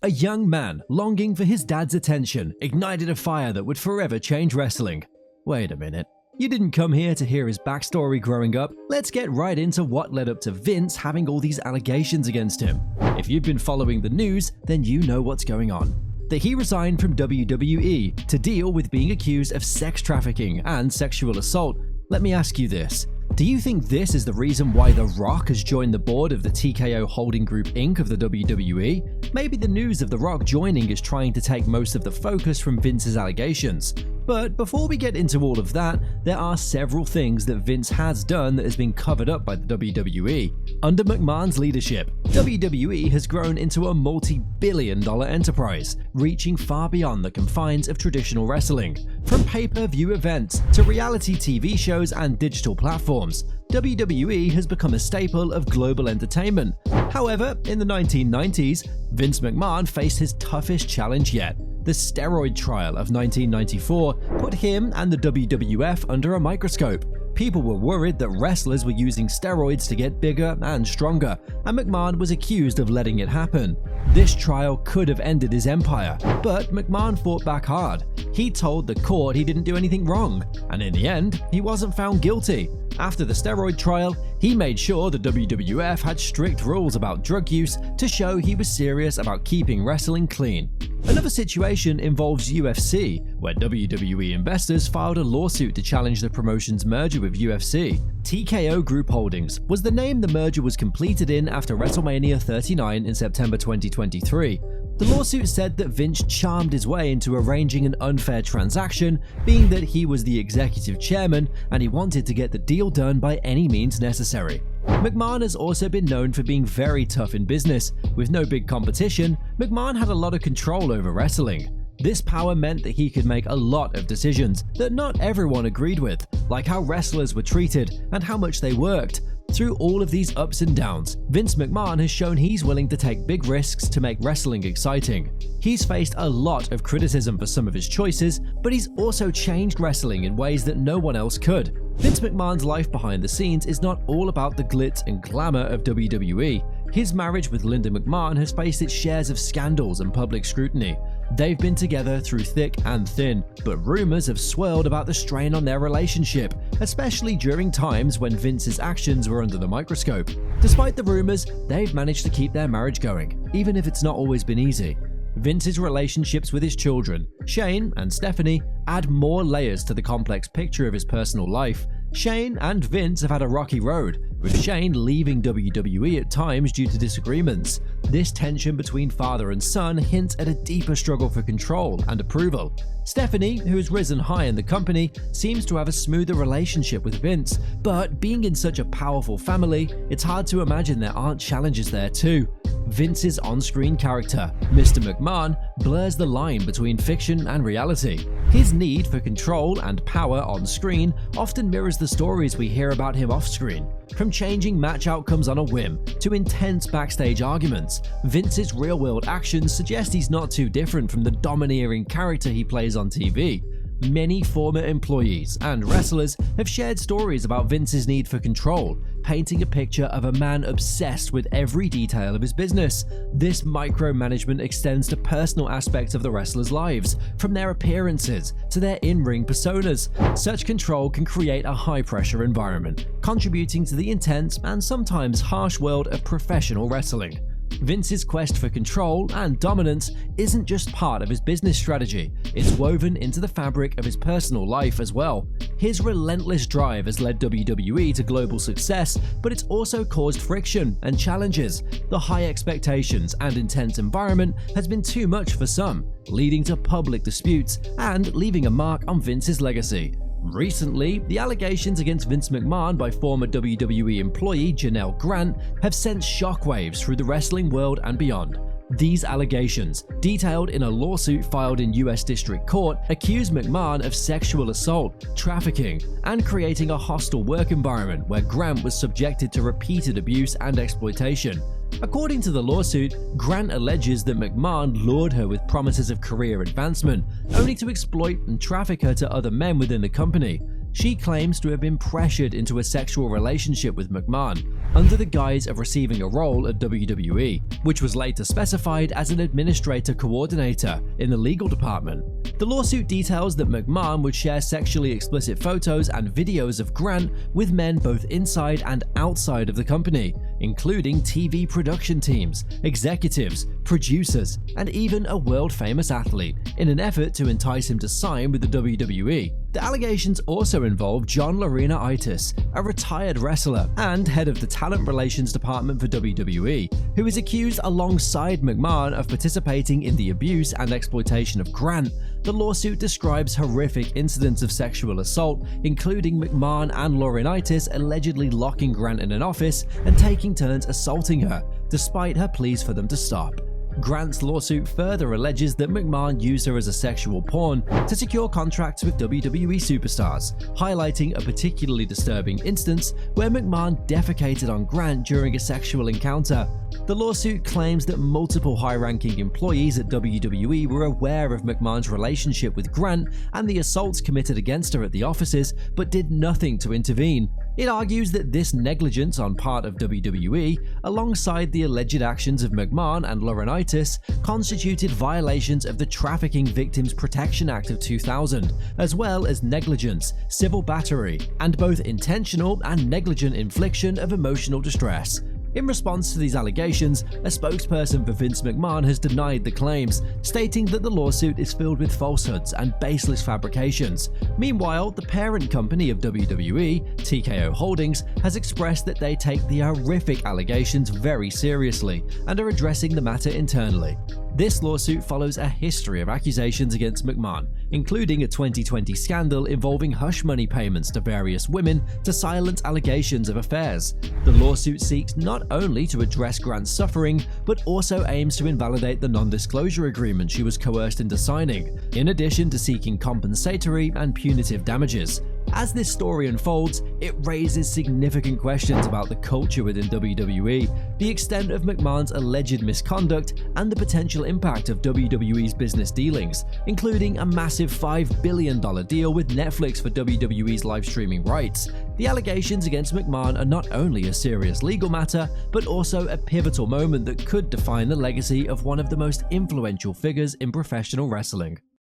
A young man longing for his dad's attention ignited a fire that would forever change wrestling. Wait a minute. You didn't come here to hear his backstory growing up. Let's get right into what led up to Vince having all these allegations against him. If you've been following the news, then you know what's going on. That he resigned from WWE to deal with being accused of sex trafficking and sexual assault. Let me ask you this. Do you think this is the reason why The Rock has joined the board of the TKO Holding Group Inc. of the WWE? Maybe the news of The Rock joining is trying to take most of the focus from Vince's allegations. But before we get into all of that, there are several things that Vince has done that has been covered up by the WWE. Under McMahon's leadership, WWE has grown into a multi-billion-dollar enterprise, reaching far beyond the confines of traditional wrestling. From pay-per-view events to reality TV shows and digital platforms, WWE has become a staple of global entertainment. However, in the 1990s, Vince McMahon faced his toughest challenge yet. The steroid trial of 1994 put him and the WWF under a microscope. People were worried that wrestlers were using steroids to get bigger and stronger, and McMahon was accused of letting it happen. This trial could have ended his empire, but McMahon fought back hard. He told the court he didn't do anything wrong, and in the end, he wasn't found guilty. After the steroid trial, he made sure the WWF had strict rules about drug use to show he was serious about keeping wrestling clean. Another situation involves UFC, where WWE investors filed a lawsuit to challenge the promotion's merger with UFC. TKO Group Holdings was the name the merger was completed in after WrestleMania 39 in September 2023. The lawsuit said that Vince charmed his way into arranging an unfair transaction, being that he was the executive chairman and he wanted to get the deal done by any means necessary. McMahon has also been known for being very tough in business. With no big competition, McMahon had a lot of control over wrestling. This power meant that he could make a lot of decisions that not everyone agreed with, like how wrestlers were treated and how much they worked. Through all of these ups and downs, Vince McMahon has shown he's willing to take big risks to make wrestling exciting. He's faced a lot of criticism for some of his choices, but he's also changed wrestling in ways that no one else could. Vince McMahon's life behind the scenes is not all about the glitz and glamour of WWE. His marriage with Linda McMahon has faced its shares of scandals and public scrutiny. They've been together through thick and thin, but rumors have swirled about the strain on their relationship, especially during times when Vince's actions were under the microscope. Despite the rumors, they've managed to keep their marriage going, even if it's not always been easy. Vince's relationships with his children, Shane and Stephanie, add more layers to the complex picture of his personal life. Shane and Vince have had a rocky road, with Shane leaving WWE at times due to disagreements. This tension between father and son hints at a deeper struggle for control and approval. Stephanie, who has risen high in the company, seems to have a smoother relationship with Vince, but being in such a powerful family, it's hard to imagine there aren't challenges there too. Vince's on-screen character, Mr. McMahon, blurs the line between fiction and reality. His need for control and power on screen often mirrors the stories we hear about him off-screen. From changing match outcomes on a whim to intense backstage arguments, Vince's real-world actions suggest he's not too different from the domineering character he plays on TV. Many former employees and wrestlers have shared stories about Vince's need for control, painting a picture of a man obsessed with every detail of his business. This micromanagement extends to personal aspects of the wrestlers' lives, from their appearances to their in-ring personas. Such control can create a high-pressure environment, contributing to the intense and sometimes harsh world of professional wrestling. Vince's quest for control and dominance isn't just part of his business strategy, it's woven into the fabric of his personal life as well. His relentless drive has led WWE to global success, but it's also caused friction and challenges. The high expectations and intense environment has been too much for some, leading to public disputes and leaving a mark on Vince's legacy. Recently, the allegations against Vince McMahon by former WWE employee Janelle Grant have sent shockwaves through the wrestling world and beyond. These allegations, detailed in a lawsuit filed in US District Court, accuse McMahon of sexual assault, trafficking, and creating a hostile work environment where Grant was subjected to repeated abuse and exploitation. According to the lawsuit, Grant alleges that McMahon lured her with promises of career advancement, only to exploit and traffic her to other men within the company. She claims to have been pressured into a sexual relationship with McMahon under the guise of receiving a role at WWE, which was later specified as an administrator coordinator in the legal department. The lawsuit details that McMahon would share sexually explicit photos and videos of Grant with men both inside and outside of the company, including TV production teams, executives, producers, and even a world-famous athlete, in an effort to entice him to sign with the WWE. The allegations also involve John Laurinaitis, a retired wrestler and head of the talent relations department for WWE, who is accused alongside McMahon of participating in the abuse and exploitation of Grant. The lawsuit describes horrific incidents of sexual assault, including McMahon and Laurinaitis allegedly locking Grant in an office and taking turns assaulting her, despite her pleas for them to stop. Grant's lawsuit further alleges that McMahon used her as a sexual pawn to secure contracts with WWE superstars, highlighting a particularly disturbing instance where McMahon defecated on Grant during a sexual encounter. The lawsuit claims that multiple high-ranking employees at WWE were aware of McMahon's relationship with Grant and the assaults committed against her at the offices, but did nothing to intervene. It argues that this negligence on part of WWE, alongside the alleged actions of McMahon and Laurinaitis, constituted violations of the Trafficking Victims Protection Act of 2000, as well as negligence, civil battery, and both intentional and negligent infliction of emotional distress. In response to these allegations, a spokesperson for Vince McMahon has denied the claims, stating that the lawsuit is filled with falsehoods and baseless fabrications. Meanwhile, the parent company of WWE, TKO Holdings, has expressed that they take the horrific allegations very seriously and are addressing the matter internally. This lawsuit follows a history of accusations against McMahon, including a 2020 scandal involving hush money payments to various women to silence allegations of affairs. The lawsuit seeks not only to address Grant's suffering, but also aims to invalidate the non-disclosure agreement she was coerced into signing, in addition to seeking compensatory and punitive damages. As this story unfolds, it raises significant questions about the culture within WWE, the extent of McMahon's alleged misconduct, and the potential impact of WWE's business dealings, including a massive $5 billion deal with Netflix for WWE's live streaming rights. The allegations against McMahon are not only a serious legal matter, but also a pivotal moment that could define the legacy of one of the most influential figures in professional wrestling.